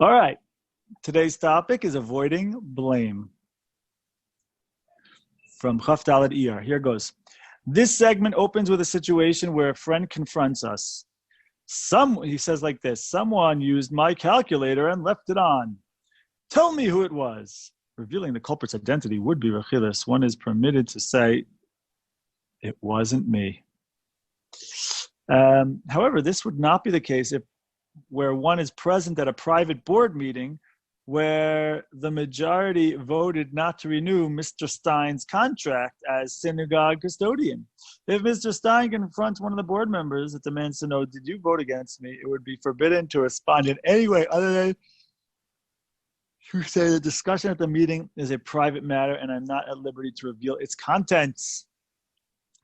All right. Today's topic is avoiding blame. From Chaf Daled Iyar. Here goes. This segment opens with a situation where a friend confronts us. He says like this, someone used my calculator and left it on. Tell me who it was. Revealing the culprit's identity would be rechilas. One is permitted to say, it wasn't me. However, this would not be the case where one is present at a private board meeting where the majority voted not to renew Mr. Stein's contract as synagogue custodian. If Mr. Stein confronts one of the board members that demands to know, did you vote against me? It would be forbidden to respond in any way other than to say the discussion at the meeting is a private matter and I'm not at liberty to reveal its contents.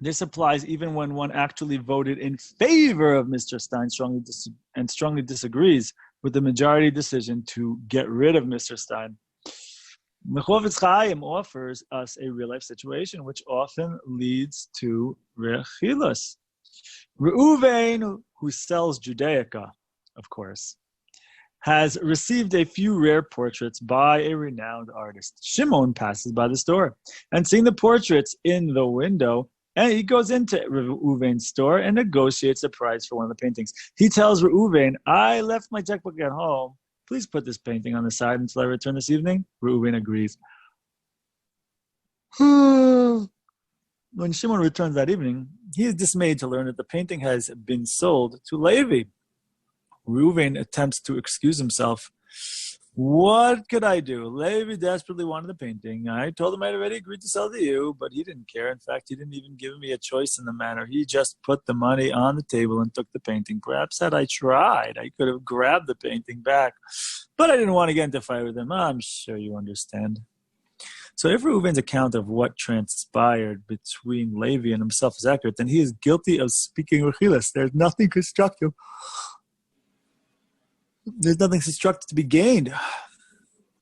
This applies even when one actually voted in favor of Mr. Stein strongly disagrees with the majority decision to get rid of Mr. Stein. Chafetz Chaim offers us a real-life situation which often leads to rechilas. Reuven, who sells Judaica, of course, has received a few rare portraits by a renowned artist. Shimon passes by the store and seeing the portraits in the window, and he goes into Reuven's store and negotiates the price for one of the paintings. He tells Reuven, I left my checkbook at home. Please put this painting on the side until I return this evening. Reuven agrees. When Shimon returns that evening, he is dismayed to learn that the painting has been sold to Levi. Reuven attempts to excuse himself. What could I do? Levi desperately wanted the painting. I told him I'd already agreed to sell it to you, but he didn't care. In fact, he didn't even give me a choice in the matter. He just put the money on the table and took the painting. Perhaps had I tried, I could have grabbed the painting back. But I didn't want to get into a fight with him. I'm sure you understand. So if Reuven's account of what transpired between Levi and himself is accurate, then he is guilty of speaking rechilas. There's nothing constructive. There's nothing constructive to be gained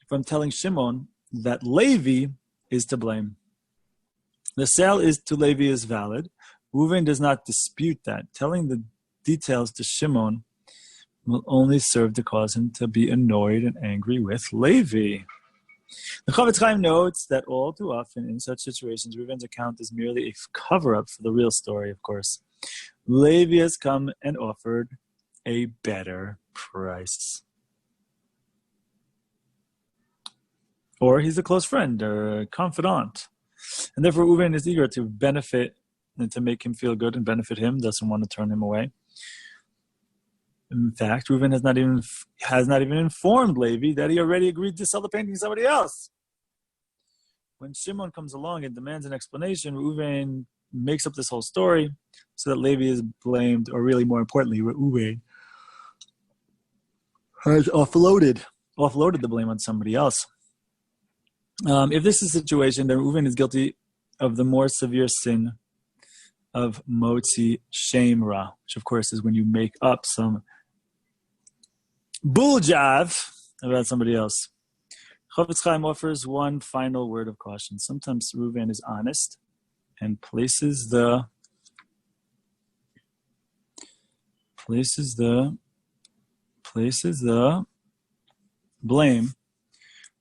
from telling Shimon that Levi is to blame. The sale to Levi is valid. Reuven does not dispute that. Telling the details to Shimon will only serve to cause him to be annoyed and angry with Levi. The Chafetz Chaim notes that all too often in such situations, Reuven's account is merely a cover-up for the real story, of course. Levi has come and offered a better price. Or he's a close friend or a confidant. And therefore Reuven is eager to benefit and to make him feel good and benefit him, doesn't want to turn him away. In fact, Reuven has not even informed Levi that he already agreed to sell the painting to somebody else. When Shimon comes along and demands an explanation, Reuven makes up this whole story so that Levi is blamed, or really more importantly, Reuven has offloaded the blame on somebody else. If this is the situation, then Reuven is guilty of the more severe sin of motzi shem ra, which of course is when you make up some buljav about somebody else. Chafetz Chaim offers one final word of caution. Sometimes Reuven is honest and places the blame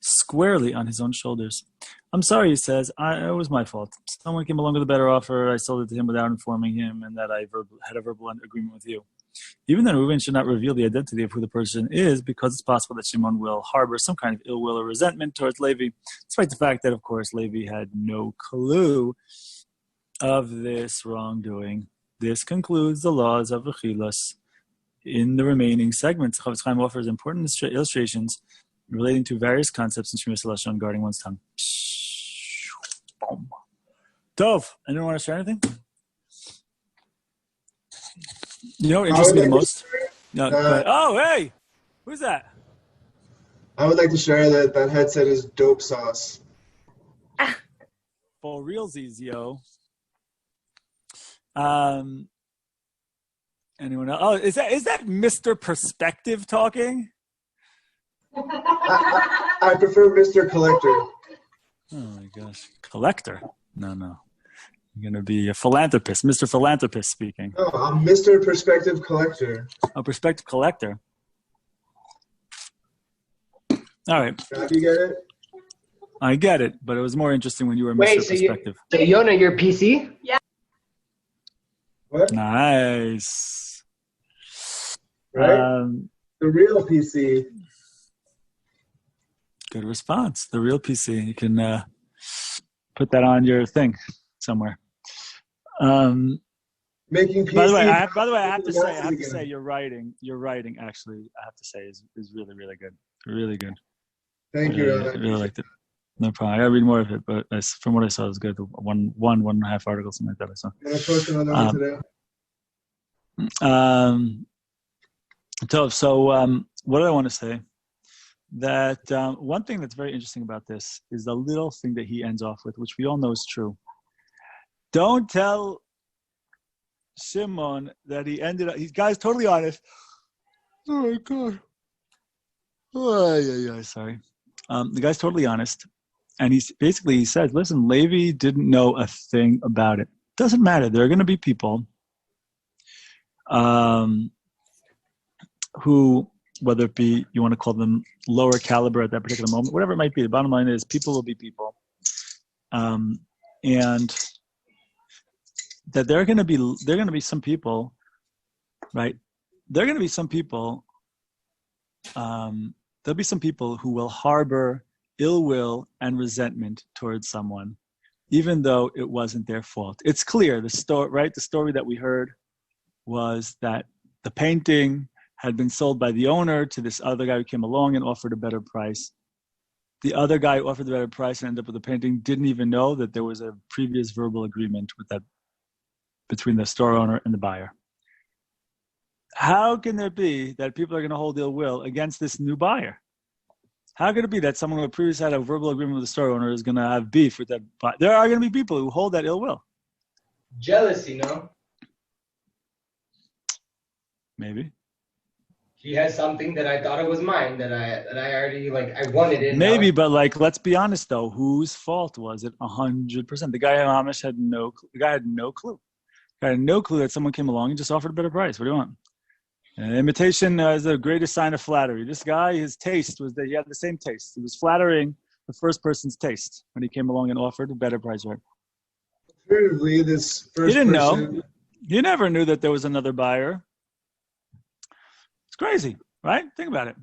squarely on his own shoulders. I'm sorry, he says, it was my fault. Someone came along with a better offer. I sold it to him without informing him, and that I had a verbal agreement with you. Even then, Reuven should not reveal the identity of who the person is, because it's possible that Shimon will harbor some kind of ill will or resentment towards Levi, despite the fact that, of course, Levi had no clue of this wrongdoing. This concludes the laws of rechilas. In the remaining segments, Chafetz Chaim offers important illustrations relating to various concepts in Shmiras Lashon guarding one's tongue. Boom. Tov, anyone want to share anything? You know what interests me the most? No, oh, hey! Who's that? I would like to share that headset is dope sauce. For realsies, yo. Anyone else? Oh, is that Mr. Perspective talking? I prefer Mr. Collector. Oh my gosh. Collector? No. You're going to be a philanthropist. Mr. Philanthropist speaking. No, I'm Mr. Perspective Collector. A perspective collector. All right. Now, do you get it? I get it, but it was more interesting when you were Wait, Mr. Perspective. So Yona, you're PC? Yeah. What? Nice. Right? The real PC. Good response. The real PC. You can put that on your thing somewhere. Making PC. By the way, I have to say, your writing actually, I have to say, is really, really good. Really good. Thank you, Ron. I really liked it. No problem. I gotta read more of it, but from what I saw, it was good. One and a half articles, something like that I saw. I'm gonna post another one today. So what do I want to say? That one thing that's very interesting about this is the little thing that he ends off with, which we all know is true. Don't tell Shimon that he ended up. He's guy's totally honest. Oh my god. Oh yeah. Sorry. The guy's totally honest, and he says, "Listen, Levi didn't know a thing about it. Doesn't matter. There are going to be people, who, whether it be you want to call them lower caliber at that particular moment, whatever it might be. The bottom line is, people will be people, and that there are going to be some people, right? There are going to be some people. There'll be some people who will harbor ill will and resentment towards someone, even though it wasn't their fault. It's clear, the story that we heard was that the painting had been sold by the owner to this other guy who came along and offered a better price. The other guy who offered the better price and ended up with the painting didn't even know that there was a previous verbal agreement between the store owner and the buyer. How can there be that people are going to hold ill will against this new buyer? How could it be that someone who previously had a verbal agreement with the store owner is going to have beef with that buyer? There are going to be people who hold that ill will. Jealousy, no? Maybe. He has something that I thought it was mine, that I already, I wanted it. Maybe, but let's be honest though. Whose fault was it? 100%. The guy at Amish had no clue. The guy had no clue. The guy had no clue that someone came along and just offered a better price. What do you want? And imitation is the greatest sign of flattery. This guy, his taste was that he had the same taste. He was flattering the first person's taste when he came along and offered a better price. Right? Alternatively, this first he didn't person... know. He never knew that there was another buyer. It's crazy, right? Think about it.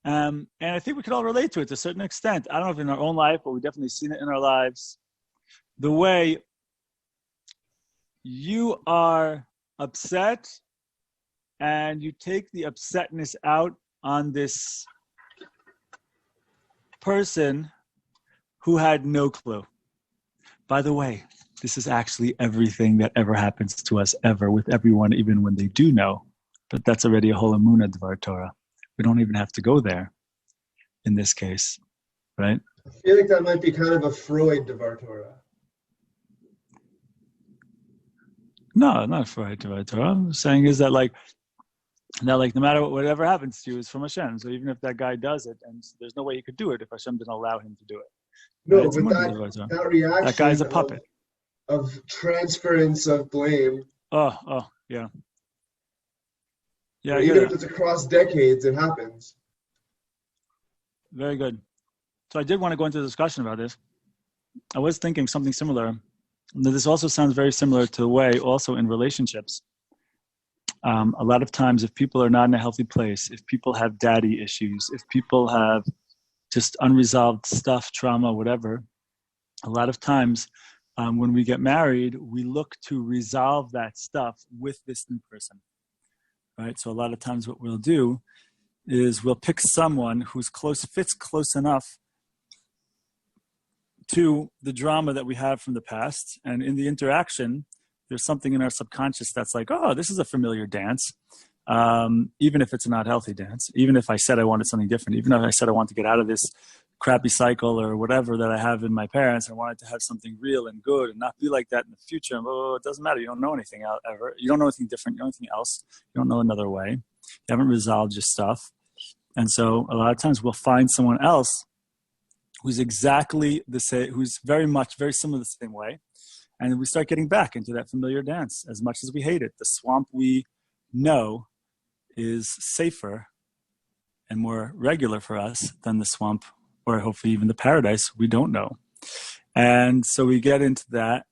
And I think we could all relate to it to a certain extent. I don't know if in our own life, but we've definitely seen it in our lives. The way you are upset and you take the upsetness out on this person who had no clue. By the way, this is actually everything that ever happens to us ever with everyone, even when they do know. But that's already a whole Emunah Dvar Torah. We don't even have to go there in this case, right? I feel like that might be kind of a Freud Dvar Torah. No, not Freud Dvar Torah. I'm saying is that no matter whatever happens to you is from Hashem. So even if that guy does it, and there's no way he could do it if Hashem didn't allow him to do it. No, right? But that reaction, that guy's a puppet. Of transference of blame. Oh, yeah. Yeah, even if it's across decades, it happens. Very good. So I did want to go into a discussion about this. I was thinking something similar. This also sounds very similar to the way also in relationships. A lot of times if people are not in a healthy place, if people have daddy issues, if people have just unresolved stuff, trauma, whatever, a lot of times when we get married, we look to resolve that stuff with this new person. Right? So a lot of times what we'll do is we'll pick someone who's fits close enough to the drama that we have from the past. And in the interaction, there's something in our subconscious that's like, oh, this is a familiar dance. Even if it's a not healthy dance, even if I said I wanted something different, even if I said I want to get out of this crappy cycle or whatever that I have in my parents, I wanted to have something real and good and not be like that in the future. And it doesn't matter. You don't know anything ever. You don't know anything different. You don't know anything else. You don't know another way. You haven't resolved your stuff. And so a lot of times we'll find someone else who's exactly the same, who's very similar the same way. And we start getting back into that familiar dance as much as we hate it. The swamp we know is safer and more regular for us than the swamp, or hopefully even the paradise. We don't know. And so we get into that,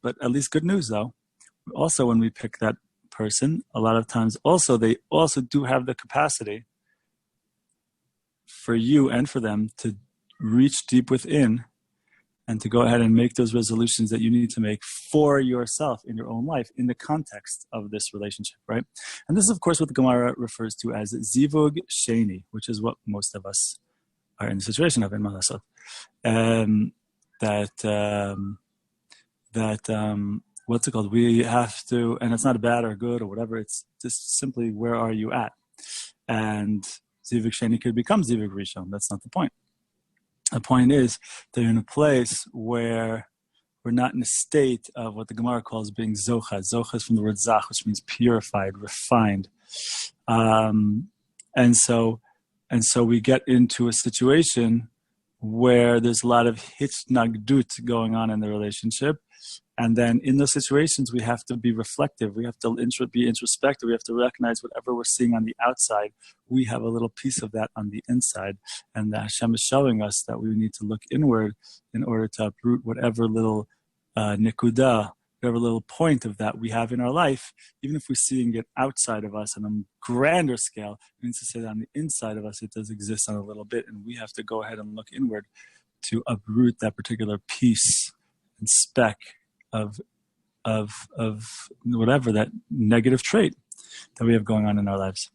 but at least good news though. Also, when we pick that person, a lot of times also they also do have the capacity for you and for them to reach deep within and to go ahead and make those resolutions that you need to make for yourself in your own life in the context of this relationship, right? And this is, of course, what the Gemara refers to as zivug sheni, which is what most of us are in the situation of in Malasot. What's it called? We have to, and it's not bad or good or whatever, it's just simply where are you at? And zivug sheni could become zivug rishon. That's not the point. The point is that you're in a place where we're not in a state of what the Gemara calls being zocha. Zocha is from the word zach, which means purified, refined. And so we get into a situation where there's a lot of hitnagdut going on in the relationship. And then in those situations, we have to be reflective. We have to be introspective. We have to recognize whatever we're seeing on the outside, we have a little piece of that on the inside. And that Hashem is showing us that we need to look inward in order to uproot whatever little nikuda, whatever little point of that we have in our life. Even if we're seeing it outside of us on a grander scale, it means to say that on the inside of us, it does exist on a little bit. And we have to go ahead and look inward to uproot that particular piece and speck of whatever that negative trait that we have going on in our lives.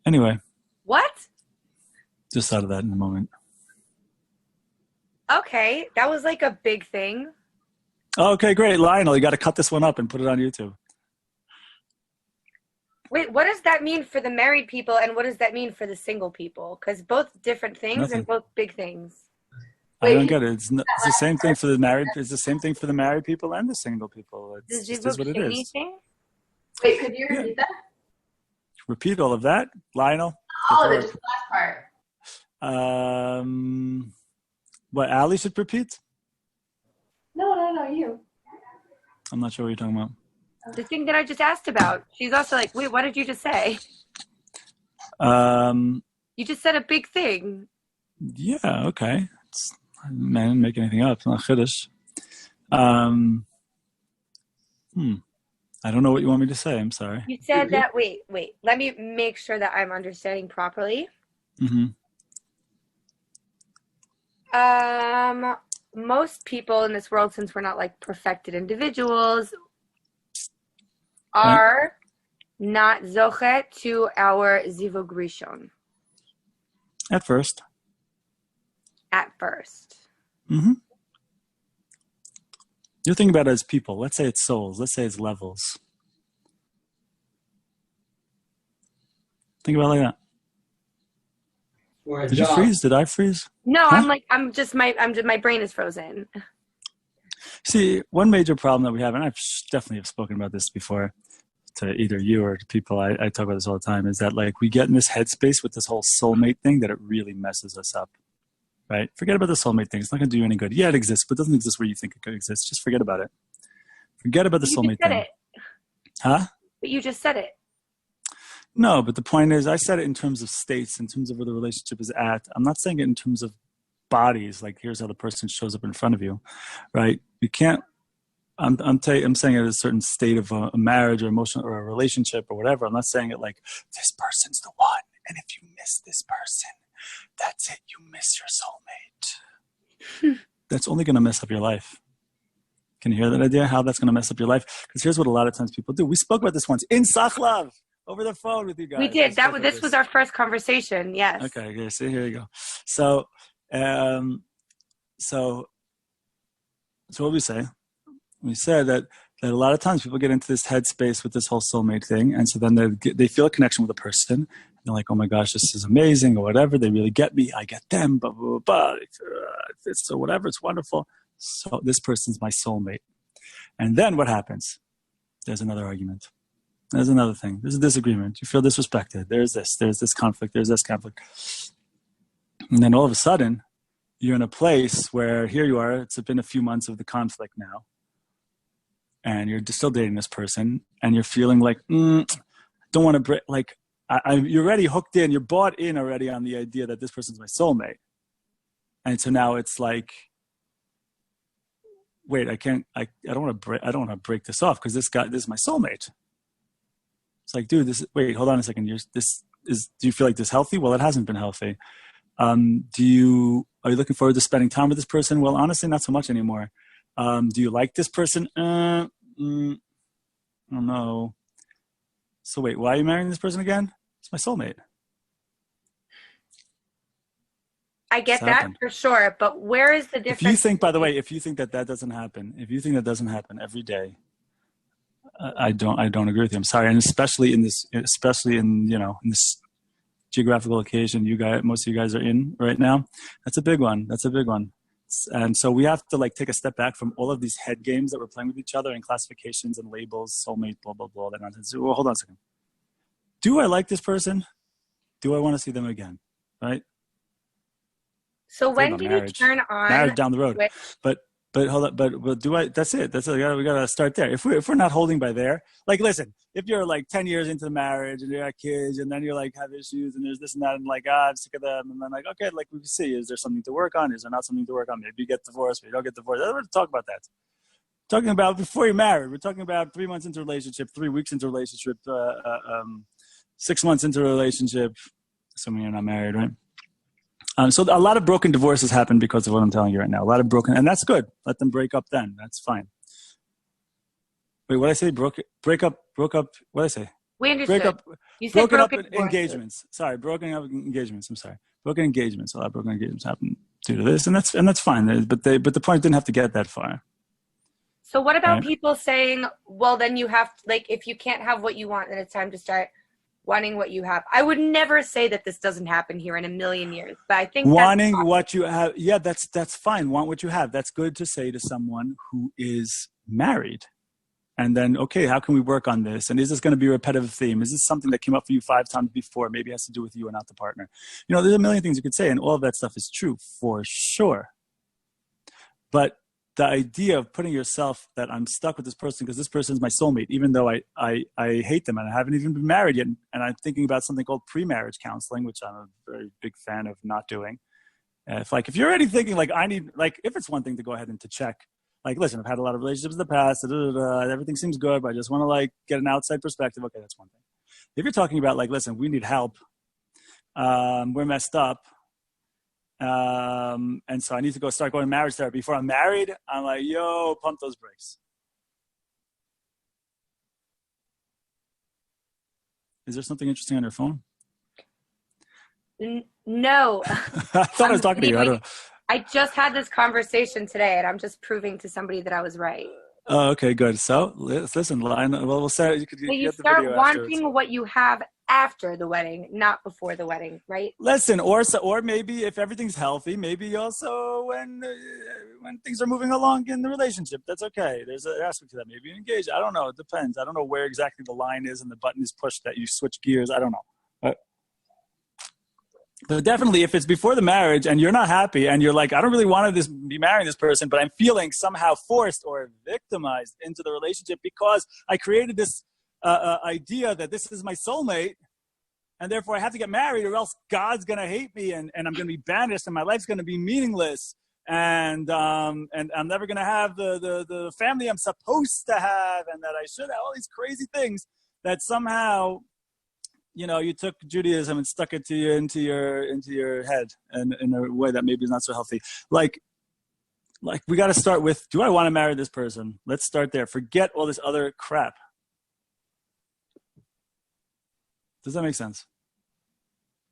Anyway. What? Just thought of that in a moment. Okay, that was like a big thing. Okay, great. Lionel, you got to cut this one up and put it on YouTube. Wait, what does that mean for the married people and what does that mean for the single people? Because both different things Nothing. And both big things. I don't get it. It's the same thing for the married. It's the same thing for the married people and the single people. It's just is what it is. Wait, could you repeat that? Repeat all of that, Lionel. All of it, just the last part. What Ali should repeat? No, you. I'm not sure what you're talking about. The thing that I just asked about. She's also like, wait, what did you just say? You just said a big thing. Yeah, okay. Man, I didn't make anything up. It's not chiddush. I don't know what you want me to say. I'm sorry. You said that, wait. Let me make sure that I'm understanding properly. Mm-hmm. Most people in this world, since we're not like perfected individuals, are not zochet to our zivug rishon. At first. Mm-hmm. You're thinking about it as people. Let's say it's souls. Let's say it's levels. Think about it like that. Did you freeze? Did I freeze? No, huh? My brain is frozen. See, one major problem that we have, and I've definitely have spoken about this before to either you or to people, I talk about this all the time, is that like we get in this headspace with this whole soulmate thing that it really messes us up. Right? Forget about the soulmate thing. It's not going to do you any good. Yeah, it exists, but it doesn't exist where you think it could exist. Just forget about it. Forget about the soulmate thing. It. Huh? But you just said it. No, but the point is, I said it in terms of states, in terms of where the relationship is at. I'm not saying it in terms of bodies, like here's how the person shows up in front of you, right? You can't, I'm saying it as a certain state of a marriage or emotional or a relationship or whatever. I'm not saying it like, this person's the one, and if you miss this person, that's it. You miss your soulmate. That's only going to mess up your life. Can you hear that idea? How that's going to mess up your life? Because here's what a lot of times people do. We spoke about this once in Sachlav over the phone with you guys. We did. This was our first conversation. Yes. Okay. So here you go. So what we say? We said that a lot of times people get into this headspace with this whole soulmate thing, and so then they feel a connection with a person. They're like, oh my gosh, this is amazing, or whatever. They really get me. I get them, blah, blah, blah, blah. It's so whatever. It's wonderful. So this person's my soulmate. And then what happens? There's another argument. There's another thing. There's a disagreement. You feel disrespected. There's this conflict. There's this conflict. And then all of a sudden, you're in a place where here you are. It's been a few months of the conflict now. And you're still dating this person. And you're feeling like, don't want to break, like, you're already hooked in, you're bought in already on the idea that this person's my soulmate. And so now it's like, wait, I don't want to break this off because this is my soulmate. It's like, dude, wait, hold on a second. Do you feel like this healthy? Well, it hasn't been healthy. Are you looking forward to spending time with this person? Well, honestly, not so much anymore. Do you like this person? I don't know. So wait, why are you marrying this person again? It's my soulmate. I get that for sure, but where is the difference? If you think, by the way, that doesn't happen, every day, I don't agree with you. I'm sorry, and especially in this geographical occasion most of you guys are in right now. That's a big one. And so we have to like take a step back from all of these head games that we're playing with each other and classifications and labels, soulmate, blah blah blah, that nonsense. Well, hold on a second. Do I like this person? Do I want to see them again? Right? So when do you turn on marriage down the road? But hold on, but do I? That's it. We gotta start there. If we're not holding by there, like listen, if you're like 10 years into the marriage and you got kids and then you're like have issues and there's this and that and like I'm sick of them and then like okay, like we see, is there something to work on? Is there not something to work on? Maybe you get divorced, maybe you don't get divorced. We're going to talk about that. Talking about before you're married. We're talking about 3 months into a relationship, 3 weeks into a relationship, 6 months into a relationship, assuming you're not married, right? So a lot of broken divorces happen because of what I'm telling you right now. A lot of broken, and that's good. Let them break up then. That's fine. Wait, what did I say? Break up. What did I say? We understood. Break up. You said broken up divorces. engagements. Sorry, broken up engagements. I'm sorry. Broken engagements. A lot of broken engagements happen due to this, and that's fine. But the point didn't have to get that far. So what about people saying, well, then you have like if you can't have what you want, then it's time to start wanting what you have. I would never say that this doesn't happen here in a million years, but I think wanting what you have. Yeah, that's fine. Want what you have. That's good to say to someone who is married. And then, okay, how can we work on this? And is this going to be a repetitive theme? Is this something that came up for you 5 times before? Maybe it has to do with you and not the partner. You know, there's a million things you could say, and all of that stuff is true for sure. But the idea of putting yourself that I'm stuck with this person because this person is my soulmate, even though I hate them and I haven't even been married yet, and I'm thinking about something called pre-marriage counseling, which I'm a very big fan of not doing. If you're already thinking if it's one thing to go ahead and to check, like, listen, I've had a lot of relationships in the past, everything seems good, but I just want to get an outside perspective. Okay, that's one thing. If you're talking about listen, we need help, we're messed up, and so I need to go start going to marriage therapy. Before I'm married, I'm like, yo, pump those brakes. Is there something interesting on your phone? No. I thought I was talking to you. I don't know. I just had this conversation today, and I'm just proving to somebody that I was right. Oh, okay, good. So listen, we'll say you could so you start wanting what you have after the wedding, not before the wedding, right? Listen, or maybe if everything's healthy, maybe also when things are moving along in the relationship, that's okay. There's an aspect to that. Maybe you engage. I don't know. It depends. I don't know where exactly the line is and the button is pushed that you switch gears. I don't know. But definitely, if it's before the marriage and you're not happy and you're like, I don't really want to be marrying this person, but I'm feeling somehow forced or victimized into the relationship because I created this idea that this is my soulmate, and therefore I have to get married or else God's going to hate me and I'm going to be banished and my life's going to be meaningless and I'm never going to have the family I'm supposed to have and that I should have, all these crazy things that somehow, you took Judaism and stuck it into your head and in a way that maybe is not so healthy. Like we got to start with, do I want to marry this person? Let's start there. Forget all this other crap. Does that make sense?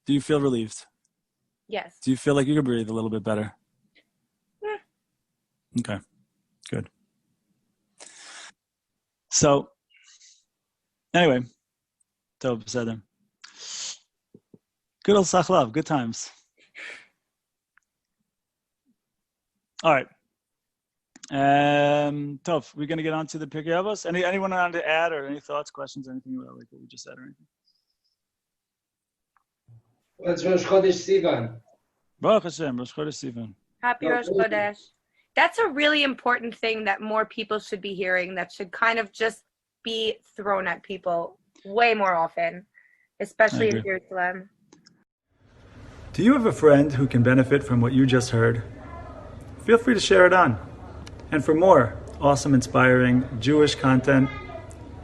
Do you feel relieved? Yes. Do you feel like you can breathe a little bit better? Okay, good. So, anyway, Tov Beseder. Good old Sachlav, good times. All right. Tov, we're going to get on to the Pirkei Avos. Anyone want to add or any thoughts, questions, anything about what we just said or anything? It's Rosh Chodesh Sivan. Baruch Hashem, Rosh Chodesh Sivan. Happy Rosh Chodesh. That's a really important thing that more people should be hearing, that should kind of just be thrown at people way more often. especially in Jerusalem. Do you have a friend who can benefit from what you just heard? Feel free to share it on. And for more awesome, inspiring Jewish content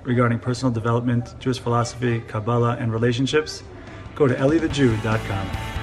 regarding personal development, Jewish philosophy, Kabbalah, and relationships, go to elliethejew.com.